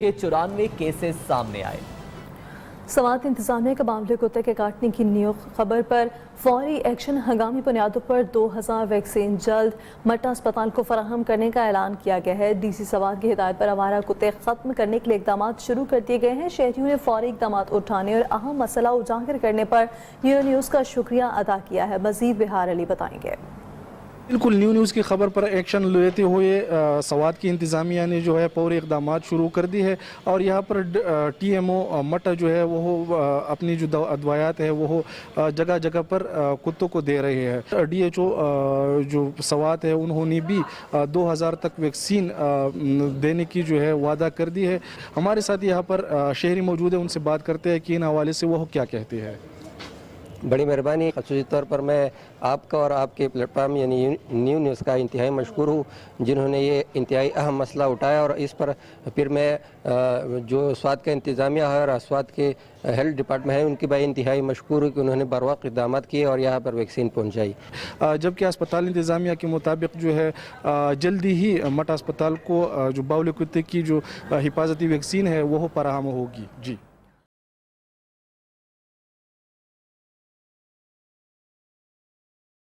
के 94 केसेस सामने आए। समात इंतजामिया का मामले कुत्ते के काटने की खबर पर फौरी एक्शन, हंगामी बुनियादों पर 2000 वैक्सीन जल्द मट्टा अस्पताल को फराहम करने का ऐलान किया गया है। डीसी समात की हिदायत पर आवारा कुत्ते खत्म करने के लिए इकदाम शुरू कर दिए गए हैं। शहरियों ने फौरी इकदाम उठाने और अहम मसला उजागर करने पर न्यूज़ का शुक्रिया अदा किया है। मजीद बिहार अली बताएंगे। बिल्कुल न्यूज़ की खबर पर एक्शन लेते हुए सवात की इंतज़ामिया ने जो है फौरी इक़दामात शुरू कर दी है और यहाँ पर TMO मट जो है वो अपनी जो अदवायात है वो जगह जगह पर कुत्तों को दे रहे हैं। DHO जो सवात है उन्होंने भी 2000 तक वैक्सीन देने की जो है वादा कर दी है। हमारे साथ यहाँ पर शहरी मौजूद है, उनसे बात करते हैं कि इन हवाले से वो क्या कहते हैं। बड़ी मेहरबानी। ख़ुसूसी तौर पर मैं आपका और आपके प्लेटफार्म यानी न्यूज़ का इंतहाई मशकूर हूँ जिन्होंने ये इंतहाई अहम मसला उठाया और इस पर फिर मैं जो स्वास्थ्य का इंतज़ामिया है और स्वास्थ्य के हेल्थ डिपार्टमेंट है उनकी भाई इंतहाई मशकूर हूँ कि उन्होंने बर वक्त इक़दाम किए और यहाँ पर वैक्सीन पहुँचाई। जबकि अस्पताल इंतज़ामिया के मुताबिक जो है जल्दी ही मट अस्पताल को जो बाउल कुत्ते की जो हिफाजती वैक्सीन है वो फराहम होगी। जी।